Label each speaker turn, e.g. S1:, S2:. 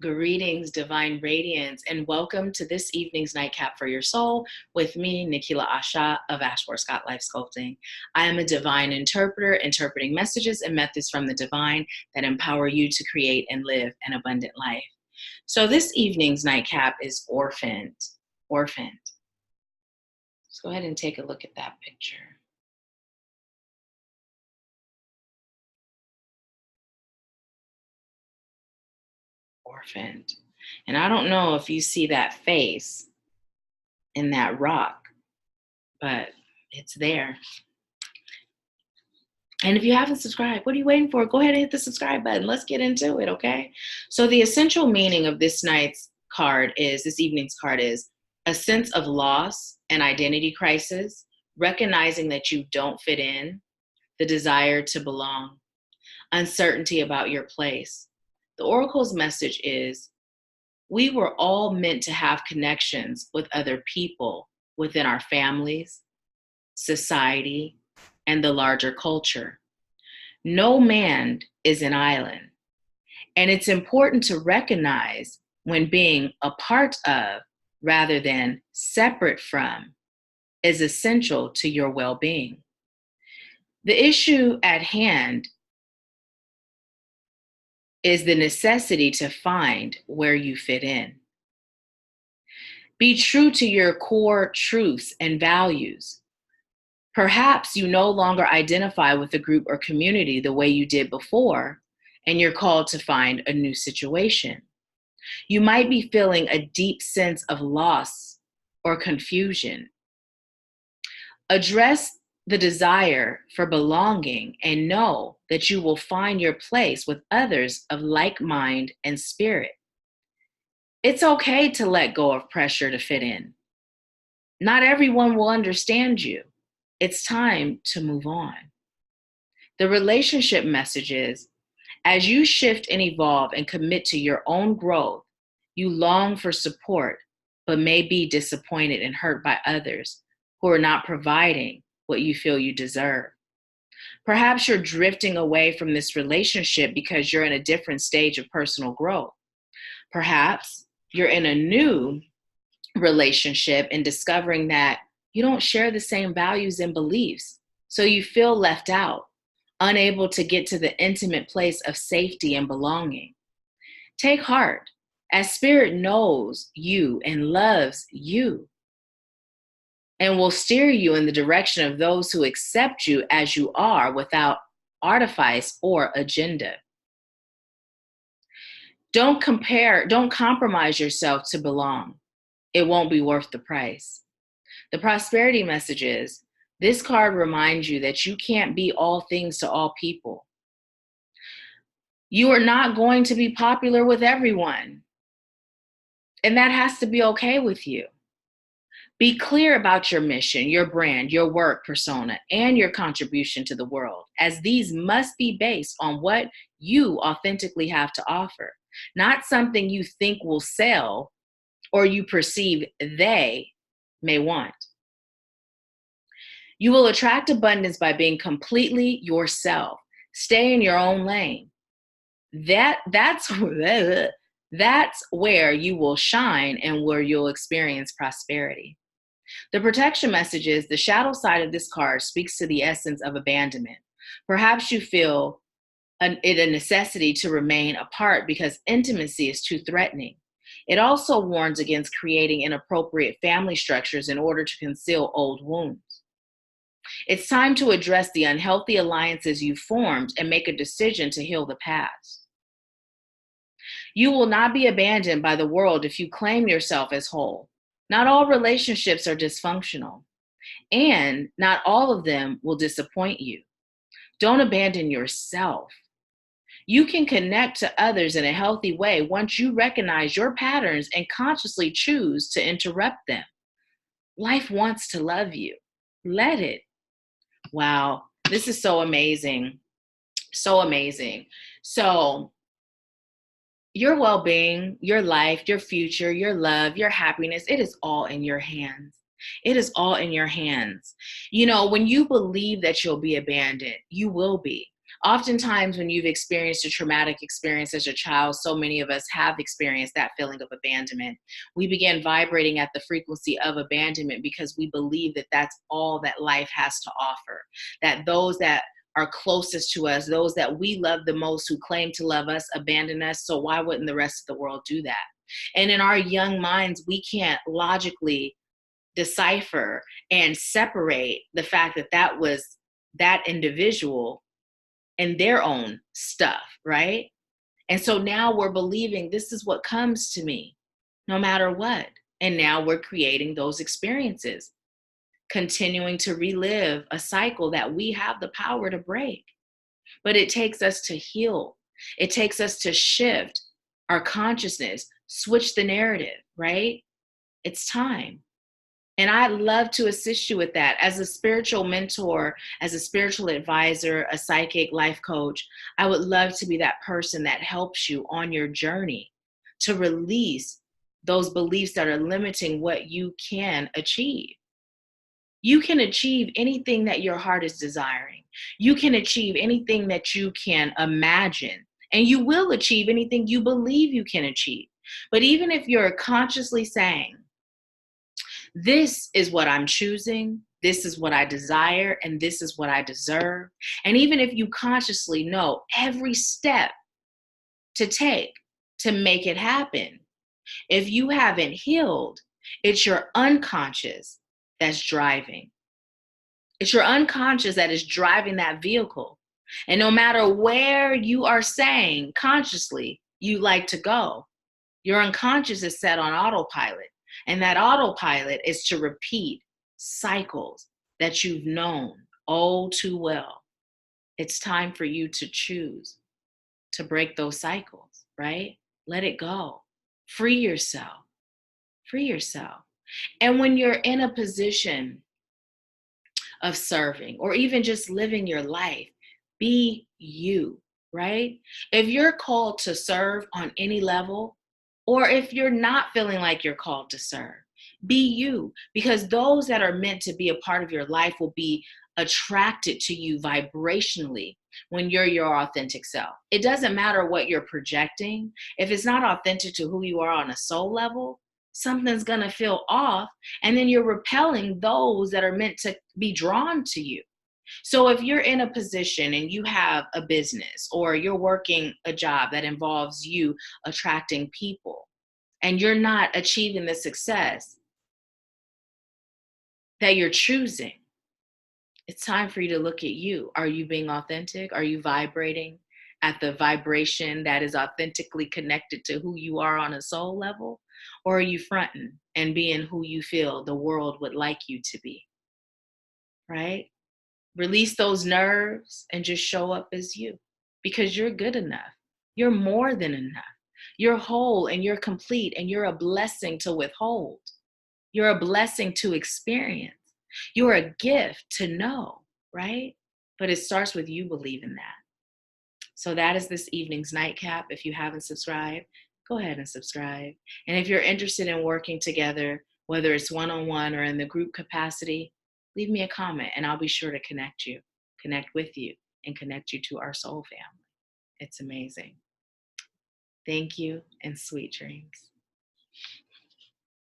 S1: Greetings, divine radiance, and welcome to this evening's nightcap for your soul with me, Nahkila Isha of AshworthScott Life Sculpting. I am a divine interpreter, interpreting messages and methods from the divine that empower you to create and live an abundant life. So this evening's nightcap is Orphaned. Orphaned. Let's go ahead and take a look at that picture. Orphaned. And I don't know if you see that face in that rock, but it's there. And if you haven't subscribed, what are you waiting for? Go ahead and hit the subscribe button. Let's get into it, okay? So the essential meaning of this evening's card is a sense of loss and identity crisis, recognizing that you don't fit in, the desire to belong, uncertainty about your place. The Oracle's message is, we were all meant to have connections with other people within our families, society, and the larger culture. No man is an island. And it's important to recognize when being a part of rather than separate from is essential to your well-being. The issue at hand is the necessity to find where you fit in. Be true to your core truths and values. Perhaps you no longer identify with a group or community the way you did before, and you're called to find a new situation. You might be feeling a deep sense of loss or confusion. Address the desire for belonging and know that you will find your place with others of like mind and spirit. It's okay to let go of pressure to fit in. Not everyone will understand you. It's time to move on. The relationship message is, as you shift and evolve and commit to your own growth, you long for support, but may be disappointed and hurt by others who are not providing what you feel you deserve. Perhaps you're drifting away from this relationship because you're in a different stage of personal growth. Perhaps you're in a new relationship and discovering that you don't share the same values and beliefs, so you feel left out, unable to get to the intimate place of safety and belonging. Take heart, as Spirit knows you and loves you, and will steer you in the direction of those who accept you as you are without artifice or agenda. Don't compromise yourself to belong. It won't be worth the price. The prosperity message is, this card reminds you that you can't be all things to all people. You are not going to be popular with everyone, and that has to be okay with you. Be clear about your mission, your brand, your work persona, and your contribution to the world, as these must be based on what you authentically have to offer, not something you think will sell or you perceive they may want. You will attract abundance by being completely yourself. Stay in your own lane. That's where you will shine and where you'll experience prosperity. The protection message is, the shadow side of this card speaks to the essence of abandonment. Perhaps you feel it a necessity to remain apart because intimacy is too threatening. It also warns against creating inappropriate family structures in order to conceal old wounds. It's time to address the unhealthy alliances you formed and make a decision to heal the past. You will not be abandoned by the world if you claim yourself as whole. Not all relationships are dysfunctional, and not all of them will disappoint you. Don't abandon yourself. You can connect to others in a healthy way once you recognize your patterns and consciously choose to interrupt them. Life wants to love you. Let it. Wow, this is so amazing. So amazing. So your well-being, your life, your future, your love, your happiness, it is all in your hands. It is all in your hands. You know, when you believe that you'll be abandoned, you will be. Oftentimes, when you've experienced a traumatic experience as a child, so many of us have experienced that feeling of abandonment. We begin vibrating at the frequency of abandonment because we believe that that's all that life has to offer. That those that are closest to us, those that we love the most, who claim to love us, abandon us. So why wouldn't the rest of the world do that? And in our young minds, we can't logically decipher and separate the fact that that was that individual and their own stuff, right? And so now we're believing this is what comes to me, no matter what. And now we're creating those experiences, continuing to relive a cycle that we have the power to break. But it takes us to heal. It takes us to shift our consciousness, switch the narrative, right? It's time. And I'd love to assist you with that. As a spiritual mentor, as a spiritual advisor, a psychic life coach, I would love to be that person that helps you on your journey to release those beliefs that are limiting what you can achieve. You can achieve anything that your heart is desiring. You can achieve anything that you can imagine, and you will achieve anything you believe you can achieve. But even if you're consciously saying, this is what I'm choosing, this is what I desire, and this is what I deserve. And even if you consciously know every step to take to make it happen, if you haven't healed, it's your unconscious that's driving. It's your unconscious that is driving that vehicle. And no matter where you are saying consciously you like to go, your unconscious is set on autopilot. And that autopilot is to repeat cycles that you've known all too well. It's time for you to choose to break those cycles, right? Let it go. Free yourself. Free yourself. And when you're in a position of serving or even just living your life, be you, right? If you're called to serve on any level, or if you're not feeling like you're called to serve, be you, because those that are meant to be a part of your life will be attracted to you vibrationally when you're your authentic self. It doesn't matter what you're projecting. If it's not authentic to who you are on a soul level, something's going to feel off, and then you're repelling those that are meant to be drawn to you. So if you're in a position and you have a business or you're working a job that involves you attracting people and you're not achieving the success that you're choosing, it's time for you to look at you. Are you being authentic? Are you vibrating at the vibration that is authentically connected to who you are on a soul level? Or are you fronting and being who you feel the world would like you to be? Right? Release those nerves and just show up as you, because you're good enough. You're more than enough. You're whole and you're complete, and you're a blessing to withhold. You're a blessing to experience. You're a gift to know, right? But it starts with you believing that. So that is this evening's nightcap. If you haven't subscribed, go ahead and subscribe. And if you're interested in working together, whether it's one-on-one or in the group capacity, leave me a comment and I'll be sure to connect with you, and connect you to our soul family. It's amazing. Thank you and sweet dreams.